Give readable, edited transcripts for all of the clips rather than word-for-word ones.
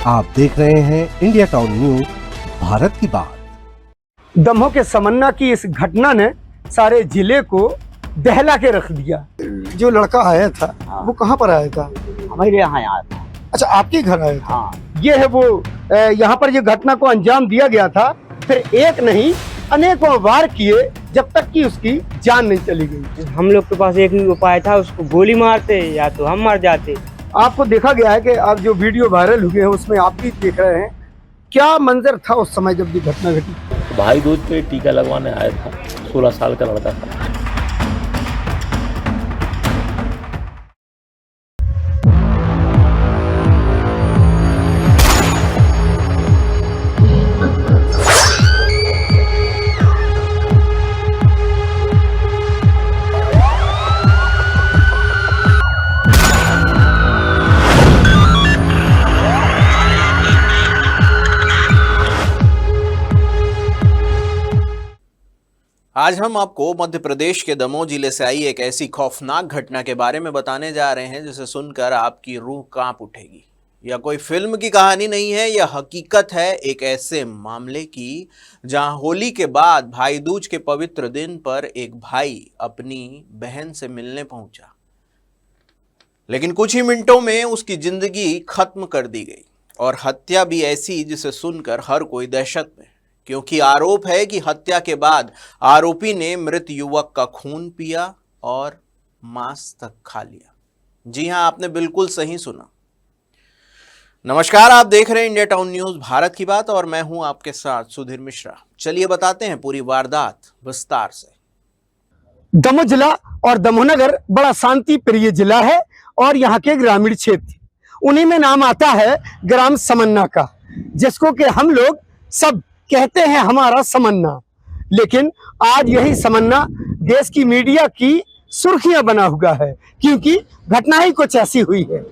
आप देख रहे हैं इंडिया टाउन न्यूज, भारत की बात। दमोह के समन्ना की इस घटना ने सारे जिले को दहला के रख दिया। जो लड़का आया था वो कहाँ पर आया था? हमारे यहाँ आया था। अच्छा, आपके घर आया था? हाँ, ये है वो यहाँ पर ये घटना को अंजाम दिया गया था। फिर एक नहीं अनेकों वार किए जब तक कि उसकी जान नहीं चली गई। हम लोग के पास एक ही उपाय था, उसको गोली मारते या तो हम मर जाते। आपको देखा गया है कि अब जो वीडियो वायरल हुए हैं उसमें आप भी देख रहे हैं क्या मंजर था उस समय जब ये घटना घटी। भाई दूज पे टीका लगवाने आया था, 16 साल का लड़का था। आज हम आपको मध्य प्रदेश के दमोह जिले से आई एक ऐसी खौफनाक घटना के बारे में बताने जा रहे हैं जिसे सुनकर आपकी रूह कांप उठेगी। यह कोई फिल्म की कहानी नहीं है, यह हकीकत है एक ऐसे मामले की जहां होली के बाद भाई दूज के पवित्र दिन पर एक भाई अपनी बहन से मिलने पहुंचा, लेकिन कुछ ही मिनटों में उसकी जिंदगी खत्म कर दी गई और हत्या भी ऐसी जिसे सुनकर हर कोई दहशत में, क्योंकि आरोप है कि हत्या के बाद आरोपी ने मृत युवक का खून पिया और मांस तक खा लिया। जी हां, आपने बिल्कुल सही सुना। नमस्कार, आप देख रहे हैं इंडिया टाउन न्यूज, भारत की बात, और मैं हूं आपके साथ सुधीर मिश्रा। चलिए बताते हैं पूरी वारदात विस्तार से। दमोह जिला और दमोह नगर बड़ा शांति प्रिय जिला है और यहाँ के ग्रामीण क्षेत्र उन्हीं में नाम आता है ग्राम समन्ना का, जिसको कि हम लोग सब कहते हैं हमारा समन्ना। लेकिन आज यही समन्ना देश की मीडिया की सुर्खियां बना हुआ है, क्योंकि घटना ही कुछ ऐसी हुई है।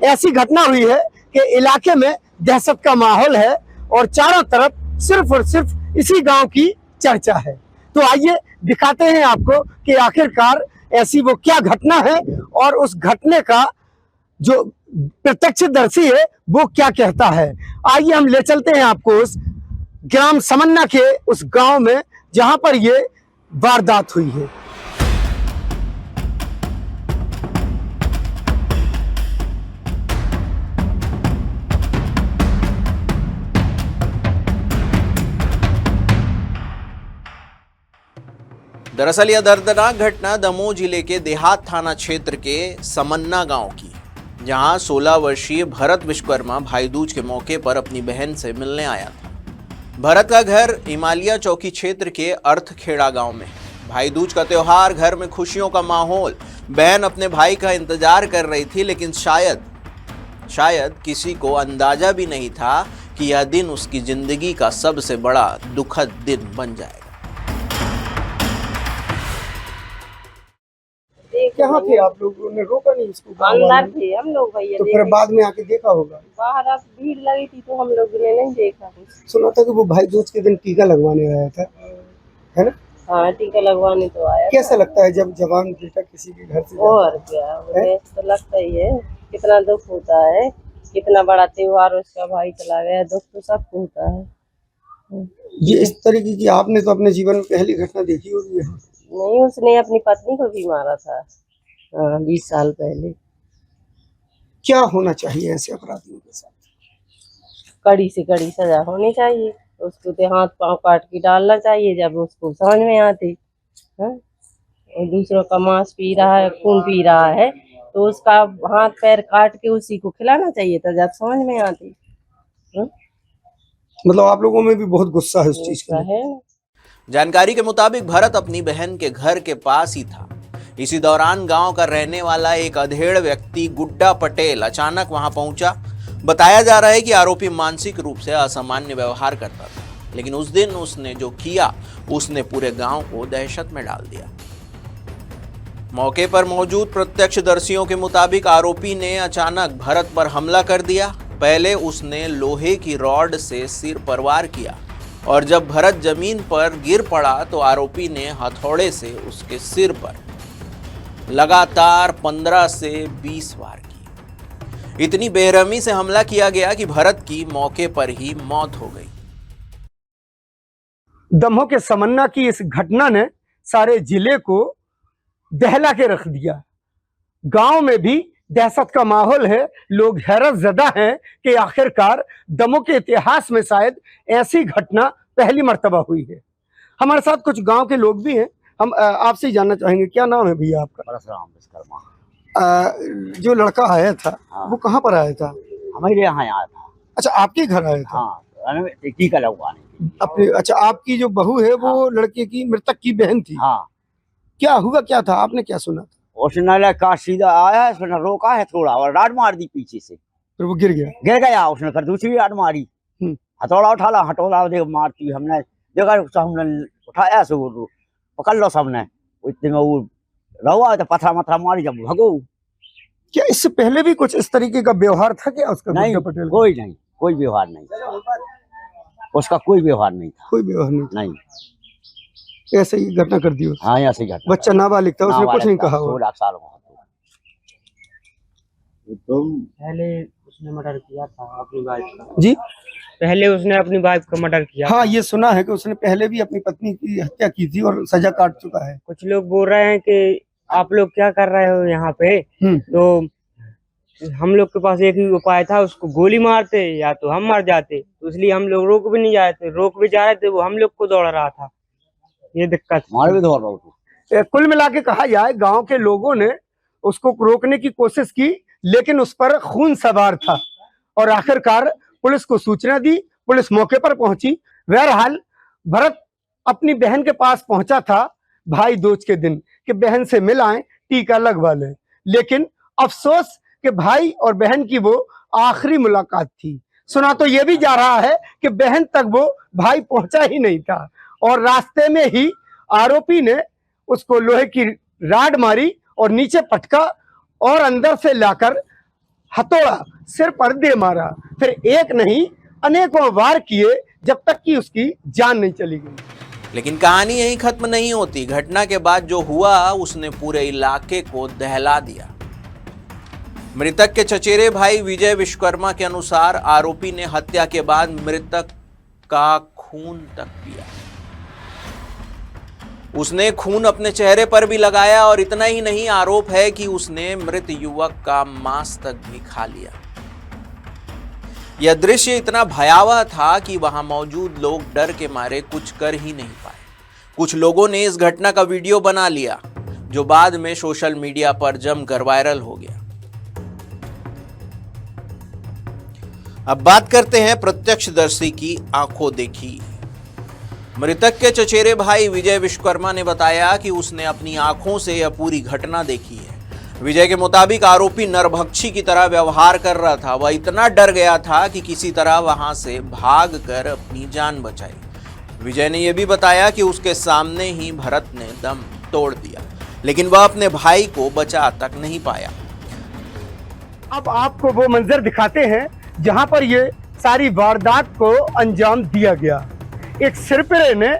ऐसी घटना हुई है कि इलाके में दहशत का माहौल है और चारों तरफ सिर्फ और सिर्फ इसी गांव की चर्चा है। तो आइए दिखाते हैं आपको कि आखिरकार ऐसी वो क्या घटना है और उस घटने का जो प्रत्यक्षदर्शी है वो क्या कहता है। आइए हम ले चलते हैं आपको उस ग्राम समन्ना के उस गांव में जहां पर ये वारदात हुई है। दरअसल यह दर्दनाक घटना दमोह जिले के देहात थाना क्षेत्र के समन्ना गांव की, जहां 16 वर्षीय भरत विश्वकर्मा भाई दूज के मौके पर अपनी बहन से मिलने आया था। भरत का घर हिमालय चौकी क्षेत्र के अर्थखेड़ा गांव में। भाई दूज का त्योहार, घर में खुशियों का माहौल। बहन अपने भाई का इंतजार कर रही थी, लेकिन शायद किसी को अंदाजा भी नहीं था कि यह दिन उसकी जिंदगी का सबसे बड़ा दुखद दिन बन जाएगा। कहाँ थे आप लोगों ने? रोका नहीं इसको? अंदर थे हम लोग भैया। तो फिर बाद में आके देखा होगा? बाहर अब भीड़ लगी थी तो हम लोग ने नहीं देखा कुछ। सुना था कि वो भाई दूज के दिन टीका लगवाने आया था, है ना? हाँ, टीका लगवाने तो आया। कैसा लगता है जब जवान बेटा किसी के घर से और क्या, तो लगता ही है, कितना दुख होता है, कितना बड़ा त्योहार उसका भाई चला गया, दुख तो सबको होता है। ये इस तरीके की आपने तो अपने जीवन में पहली घटना देखी होगी? नहीं, उसने अपनी पत्नी को भी मारा था 20 साल पहले। क्या होना चाहिए ऐसे अपराधियों के साथ? कड़ी से कड़ी सजा होनी चाहिए। उसको तो हाथ पांव काट के डालना चाहिए जब उसको समझ में आती है। और दूसरों का मांस पी रहा है, खून पी रहा है, तो उसका हाथ पैर काट के उसी को खिलाना चाहिए था जब समझ में आती। मतलब आप लोगों में भी बहुत गुस्सा है उस चीज का? है। जानकारी के मुताबिक भरत अपनी बहन के घर के पास ही था। इसी दौरान गांव का रहने वाला एक अधेड़ व्यक्ति गुड्डा पटेल अचानक वहां पहुंचा। बताया जा रहा है कि आरोपी मानसिक रूप से असामान्य व्यवहार करता था, लेकिन उस दिन उसने जो किया उसने पूरे गांव को दहशत में डाल दिया। मौके पर मौजूद प्रत्यक्षदर्शियों के मुताबिक आरोपी ने अचानक भरत पर हमला कर दिया। पहले उसने लोहे की रॉड से सिर पर वार किया और जब भरत जमीन पर गिर पड़ा तो आरोपी ने हथौड़े से उसके सिर पर लगातार 15 से 20 वार किए। इतनी बेरहमी से हमला किया गया कि भरत की मौके पर ही मौत हो गई। दमोह के समन्ना की इस घटना ने सारे जिले को दहला के रख दिया। गांव में भी दहशत का माहौल है। लोग हैरत ज़दा हैं कि आखिरकार दमोह के इतिहास में शायद ऐसी घटना पहली मर्तबा हुई है। हमारे साथ कुछ गांव के लोग भी हैं। हम आपसे जानना चाहेंगे, क्या नाम है भैया आपका? परशुराम विश्वकर्मा। जो लड़का आया था वो कहाँ पर आया था? हमारे यहाँ आया था। अच्छा, आपके घर आया था? हाँ, टीका लगवाने। अपने, अच्छा, आपकी जो बहू है वो लड़के की, मृतक की बहन थी? हाँ। क्या हुआ, क्या था, आपने क्या सुना था? उसने का सीधा आया है, उसने रोका है थोड़ा और राड मार दी पीछे से, फिर वो गिर गया? गिर गया। उसने फिर दूसरी राड मारी, हथौड़ा उठा ला, हथौड़ा देख मारती। हमने देखा, हमने उठाया से पकड़ लो सबने। इतने में वो रहुआ तो पत्थर मत्थर मारी, जब भगो। क्या इससे पहले भी कुछ इस तरीके का व्यवहार था क्या उसका? नहीं, पटेल कोई नहीं, कोई व्यवहार नहीं, उसका कोई व्यवहार नहीं था। कोई व्यवहार नहीं, ऐसे ही घटना कर दी। हाँ, ऐसे ही घटना। बच्चा नाबालिग था, उसने कुछ नहीं कहा? 16 साल का। पहले उसने मर्डर किया था अपनी वाइफ का। जी, पहले उसने अपनी वाइफ का मर्डर किया। हाँ, ये सुना है कि उसने पहले भी अपनी पत्नी की हत्या की थी और सजा काट चुका है। कुछ लोग बोल रहे हैं कि आप लोग क्या कर रहे हो यहाँ पे। तो हम लोग के पास एक ही उपाय था, उसको गोली मारते या तो हम मर जाते। तो इसलिए हम लोग रोक भी नहीं जा रहे थे, रोक भी जा रहे थे, वो हम लोग को दौड़ रहा था। ये दिक्कत मार भी दौड़ रहा। कुल मिला के कहा जाए, गांव के लोगों ने उसको रोकने की कोशिश की, लेकिन उस पर खून सवार था और आखिरकार पुलिस को सूचना दी। पुलिस मौके पर पहुंची। बहरहाल भरत अपनी बहन के पास पहुंचा था भाई दूज के दिन कि बहन से मिल आए, टीका लगवा लें। लेकिन अफसोस कि भाई और बहन की वो आखिरी मुलाकात थी। सुना तो ये भी जा रहा है कि बहन तक वो भाई पहुंचा ही नहीं था और रास्ते में ही आरोपी ने उसको लोहे की राड मारी और नीचे पटका और अंदर से लाकर हथौड़ा सिर पर दे मारा। फिर एक नहीं, अनेकों वार किए, जब तक कि उसकी जान नहीं चली गई। लेकिन कहानी यहीं खत्म नहीं होती। घटना के बाद जो हुआ उसने पूरे इलाके को दहला दिया। मृतक के चचेरे भाई विजय विश्वकर्मा के अनुसार आरोपी ने हत्या के बाद मृतक का खून तक पिया। उसने खून अपने चेहरे पर भी लगाया और इतना ही नहीं, आरोप है कि उसने मृत युवक का मांस तक भी खा लिया। यह दृश्य इतना भयावह था कि वहां मौजूद लोग डर के मारे कुछ कर ही नहीं पाए। कुछ लोगों ने इस घटना का वीडियो बना लिया, जो बाद में सोशल मीडिया पर जमकर वायरल हो गया। अब बात करते हैं प्रत्यक्षदर्शी की आंखों देखी। मृतक के चचेरे भाई विजय विश्वकर्मा ने बताया कि उसने अपनी आंखों से यह पूरी घटना देखी है। विजय के मुताबिक आरोपी नरभक्षी की तरह व्यवहार कर रहा था। वह इतना डर गया था कि किसी तरह वहां से भागकर अपनी जान बचाई। विजय ने यह भी बताया कि उसके सामने ही भरत ने दम तोड़ दिया, लेकिन वह अपने भाई को बचा तक नहीं पाया। अब आपको वो मंजर दिखाते हैं जहां पर ये सारी वारदात को अंजाम दिया गया। एक सिरपिरे ने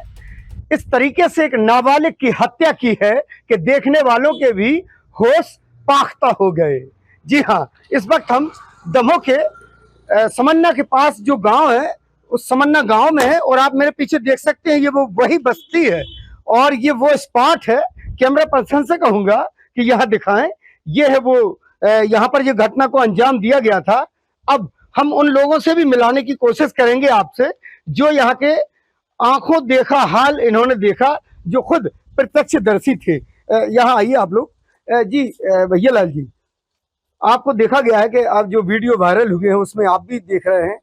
इस तरीके से एक नाबालिग की हत्या की है कि देखने वालों के भी होश पाख्ता हो गए। जी हाँ, इस वक्त हम दमोह के समन्ना के पास जो गांव है, उस समन्ना गांव में है और आप मेरे पीछे देख सकते हैं, ये वो वही बस्ती है और ये वो स्पॉट है। कैमरा पर्सन से कहूंगा कि यहाँ दिखाएं, ये है वो यहाँ पर ये घटना को अंजाम दिया गया था। अब हम उन लोगों से भी मिलाने की कोशिश करेंगे आपसे, जो यहाँ के आंखों देखा हाल इन्होंने देखा, जो खुद प्रत्यक्षदर्शी थे। यहाँ आइए आप लोग। जी भैया लाल जी, आपको देखा गया है कि आप जो वीडियो वायरल हुए हैं उसमें आप भी देख रहे हैं,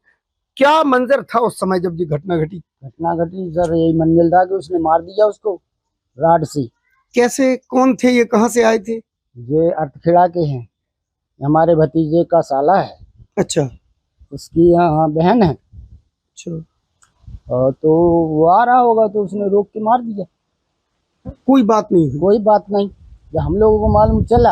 क्या मंजर था उस समय जब ये घटना घटी? घटना घटी सर, यही मंजिल था कि उसने मार दिया उसको राड से। कैसे, कौन थे ये, कहाँ से आए थे? ये अर्थखेड़ा के हैं, हमारे भतीजे का साला है। अच्छा, उसकी यहाँ बहन है। अच्छा, और तो वो आ रहा होगा तो उसने रोक के मार दिया। कोई बात नहीं हुई? कोई बात नहीं। जब हम लोगों को मालूम चला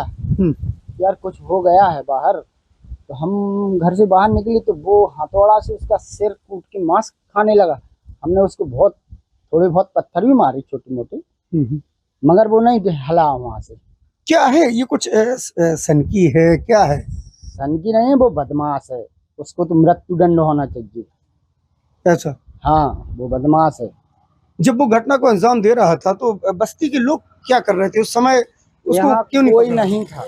यार कुछ हो गया है बाहर, तो हम घर से बाहर निकले तो वो हथौड़ा से उसका सिर कूट के मांस खाने लगा। हमने उसको थोड़े बहुत पत्थर भी मारे छोटे मोटे, मगर वो नहीं हला वहां से। क्या है ये, कुछ सनकी है क्या है? सनकी नहीं है, वो बदमाश है, उसको तो मृत्युदंड होना चाहिए। ऐसा हाँ, वो बदमाश है। जब वो घटना को अंजाम दे रहा था तो बस्ती के लोग क्या कर रहे थे उस समय, उसको यहाँ क्यों नहीं कोई पकड़ा? नहीं था।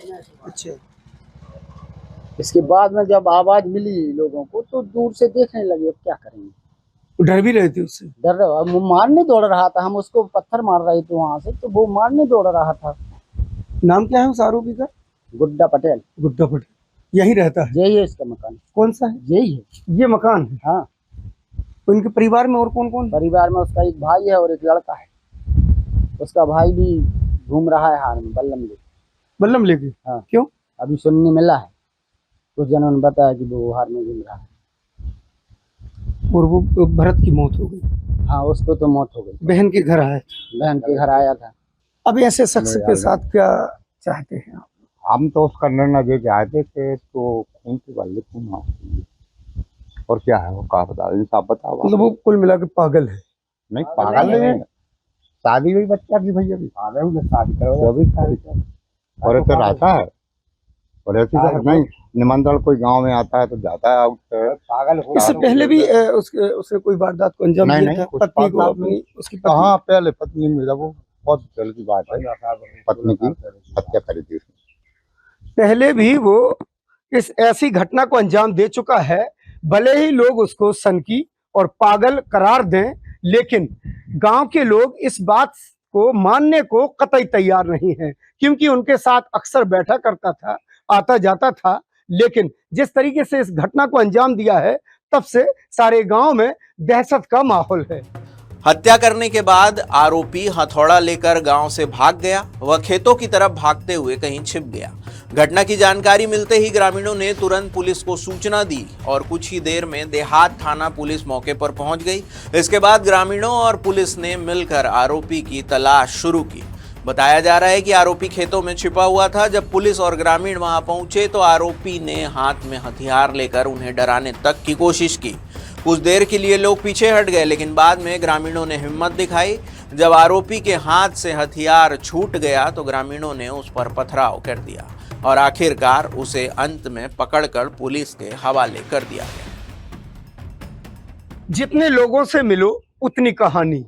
अच्छा, इसके बाद में जब आवाज मिली लोगों को तो दूर से देखने लगे, अब क्या करेंगे, वो डर भी रहे थे उससे। डर रहा, वो मारने दौड़ रहा था, हम उसको पत्थर मार रहे थे वहां से, तो वो मारने दौड़ रहा था। नाम क्या है उस आरोपी का? गुड्डा पटेल, गुड्डा पटेल। यहीं रहता है? यही है इसका मकान। कौन सा है? यही है। ये मकान है? हाँ, उनके परिवार में और कौन कौन? परिवार में उसका एक भाई है और एक लड़का है। उसका भाई भी घूम रहा है हार में, बल्लम लेके। बल्लम लेके? हाँ। क्यों? अभी सुनने मिला है, कुछ जनों ने बताया कि वो हार में घूम रहा है। और वो भरत की मौत हो गई? हाँ, उसको तो मौत हो गई। बहन के घर आया था? बहन के घर आया था। अब ऐसे शख्स के साथ क्या चाहते हैं आप? हम तो उसका निर्णय दे के आए थे कि तो खून की वाले खून माफ कीजिए। और क्या है वो, कहा बता, इंसाफ बताओ। मतलब वो कुल मिला के पागल है? नहीं, पागल नहीं है, शादी हुई बच्चा की भैया भी शादी करो और ऐसे रहता है। और ऐसी बात नहीं, निमंत्रण कोई गांव में आता है तो जाता है पागल। इससे पहले भी उसने कोई वारदात को अंजाम दिया था? पत्नी को अपनी, उसकी पत्नी? हाँ, पहले पत्नी मेरा, वो बहुत पहले की बात है, पत्नी की हत्या करी थी उसने। पहले भी वो इस ऐसी घटना को अंजाम दे चुका है। भले ही लोग उसको सनकी और पागल करार दें, लेकिन गांव के लोग इस बात को मानने को कतई तैयार नहीं है, क्योंकि उनके साथ अक्सर बैठा करता था, आता जाता था। लेकिन जिस तरीके से इस घटना को अंजाम दिया है, तब से सारे गांव में दहशत का माहौल है। हत्या करने के बाद आरोपी हथौड़ा लेकर गांव से भाग गया। वह खेतों की तरफ भागते हुए कहीं छिप गया। घटना की जानकारी मिलते ही ग्रामीणों ने तुरंत पुलिस को सूचना दी और कुछ ही देर में देहात थाना पुलिस मौके पर पहुंच गई। इसके बाद ग्रामीणों और पुलिस ने मिलकर आरोपी की तलाश शुरू की। बताया जा रहा है कि आरोपी खेतों में छिपा हुआ था। जब पुलिस और ग्रामीण वहां पहुंचे तो आरोपी ने हाथ में हथियार लेकर उन्हें डराने तक की कोशिश की। कुछ देर के लिए लोग पीछे हट गए, लेकिन बाद में ग्रामीणों ने हिम्मत दिखाई। जब आरोपी के हाथ से हथियार छूट गया तो ग्रामीणों ने उस पर पथराव कर दिया और आखिरकार उसे अंत में पकड़कर पुलिस के हवाले कर दिया गया। जितने लोगों से मिलो उतनी कहानी।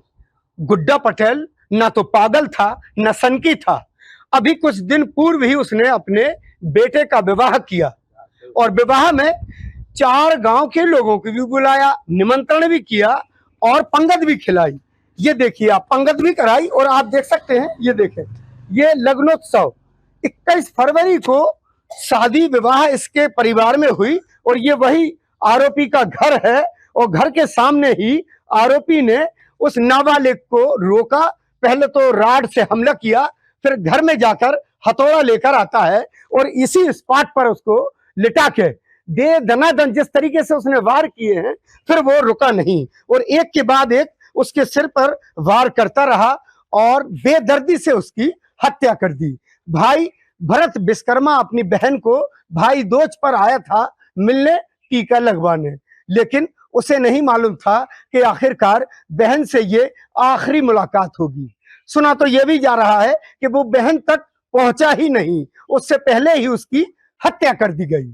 गुड्डा पटेल ना तो पागल था न सनकी था। अभी कुछ दिन पूर्व ही उसने अपने बेटे का विवाह किया और विवाह में 4 गांव के लोगों को भी बुलाया, निमंत्रण भी किया और पंगत भी खिलाई। ये देखिए, आप पंगत भी कराई और आप देख सकते हैं, ये देखें, ये लग्नोत्सव 21 फरवरी को शादी विवाह इसके परिवार में हुई और ये वही आरोपी का घर है। और घर के सामने ही आरोपी ने उस नाबालिग को रोका। पहले तो राड से हमला किया, फिर घर में जाकर हथौड़ा लेकर आता है और इसी स्पॉट पर उसको लिटा के दे दनादन जिस तरीके से उसने वार किए हैं, फिर वो रुका नहीं और एक के बाद एक उसके सिर पर वार करता रहा और बेदर्दी से उसकी हत्या कर दी। भाई भरत विश्वकर्मा अपनी बहन को भाई दोज पर आया था मिलने, टीका लगवाने, लेकिन उसे नहीं मालूम था कि आखिरकार बहन से ये आखिरी मुलाकात होगी। सुना तो यह भी जा रहा है कि वो बहन तक पहुंचा ही नहीं, उससे पहले ही उसकी हत्या कर दी गई।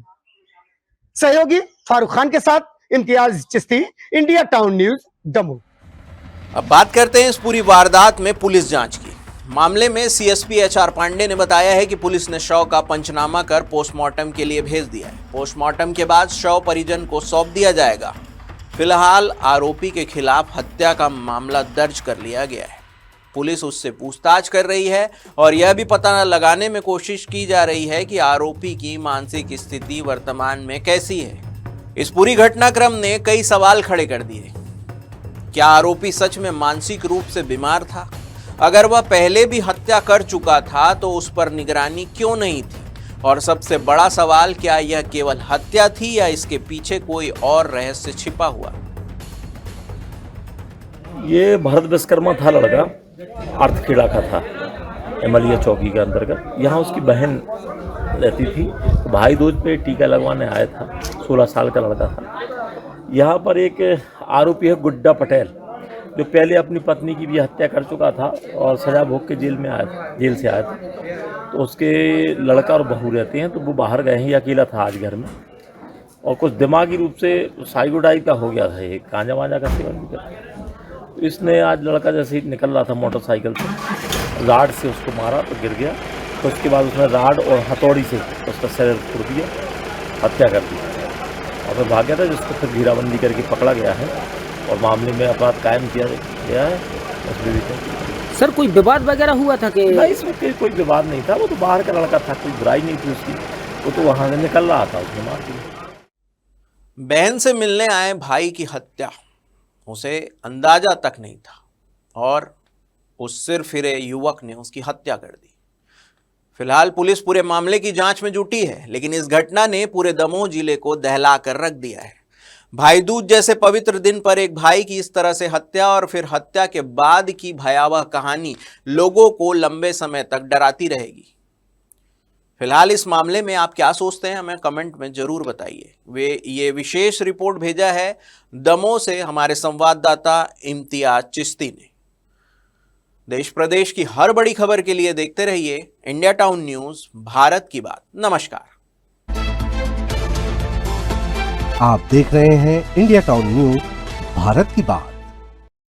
सहयोगी फारूक खान के साथ Imtiaz Chishti, India town news, Damoh. अब बात करते हैं इस पूरी वारदात में पुलिस जांच की। मामले में सीएसपी एचआर पांडे ने बताया है कि पुलिस ने शव का पंचनामा कर पोस्टमार्टम के लिए भेज दिया है। पोस्टमार्टम के बाद शव परिजन को सौंप दिया जाएगा। फिलहाल आरोपी के खिलाफ हत्या का मामला दर्ज कर लिया गया है। पुलिस उससे पूछताछ कर रही है और यह भी पता लगाने में कोशिश की जा रही है कि आरोपी की मानसिक स्थिति वर्तमान में कैसी है। इस पूरी घटनाक्रम ने कई सवाल खड़े कर दिए। क्या आरोपी सच में मानसिक रूप से बीमार था? अगर वह पहले भी हत्या कर चुका था तो उस पर निगरानी क्यों नहीं थी? और सबसे बड़ा सवाल, क्या यह केवल हत्या थी या इसके पीछे कोई और रहस्य छिपा हुआ? ये भरत विश्वकर्मा था लड़का, अर्थखेड़ा का था, एमलिया चौकी के अंतर्गत। यहाँ उसकी बहन रहती थी। भाई दूज पे टीका लगवाने आया था। 16 साल का लड़का था। यहाँ पर एक आरोपी है गुड्डा पटेल, जो पहले अपनी पत्नी की भी हत्या कर चुका था और सजा भोग के जेल से आया था। तो उसके लड़का और बहू रहते हैं, तो वो बाहर गए हैं, ये अकेला था आज घर में, और कुछ दिमागी रूप से साइको टाइप का हो गया था, ये गांजा वांजा का सेवन भी करता। तो इसने आज लड़का जैसे ही निकल रहा था मोटरसाइकिल से, राड से उसको मारा तो गिर गया। तो उसके बाद उसने राड और हथौड़ी से उसका शरीर फोड़ दिया, हत्या कर दी और फिर भाग गया था, जिसको फिर घेराबंदी करके पकड़ा गया है और मामले में अपराध कायम किया गया है। उसमें भी सर कोई विवाद वगैरह हुआ था कि? नहीं, इसमें कोई विवाद नहीं था, वो तो बाहर का लड़का था, कोई बुराई नहीं थी उसकी, वो तो वहाँ से निकल रहा था, उसने मार दिया। बहन से मिलने आए भाई की हत्या, उसे अंदाजा तक नहीं था और उस सिर फिरे युवक ने उसकी हत्या कर दी। फिलहाल पुलिस पूरे मामले की जांच में जुटी है, लेकिन इस घटना ने पूरे दमोह जिले को दहला कर रख दिया है। भाई दूज जैसे पवित्र दिन पर एक भाई की इस तरह से हत्या और फिर हत्या के बाद की भयावह कहानी लोगों को लंबे समय तक डराती रहेगी। फिलहाल इस मामले में आप क्या सोचते हैं, हमें कमेंट में जरूर बताइए। ये विशेष रिपोर्ट भेजा है दमोह से हमारे संवाददाता इम्तियाज चिश्ती ने। देश प्रदेश की हर बड़ी खबर के लिए देखते रहिए इंडिया टाउन न्यूज, भारत की बात। नमस्कार। आप देख रहे हैं इंडिया टाउन न्यूज, भारत की बात।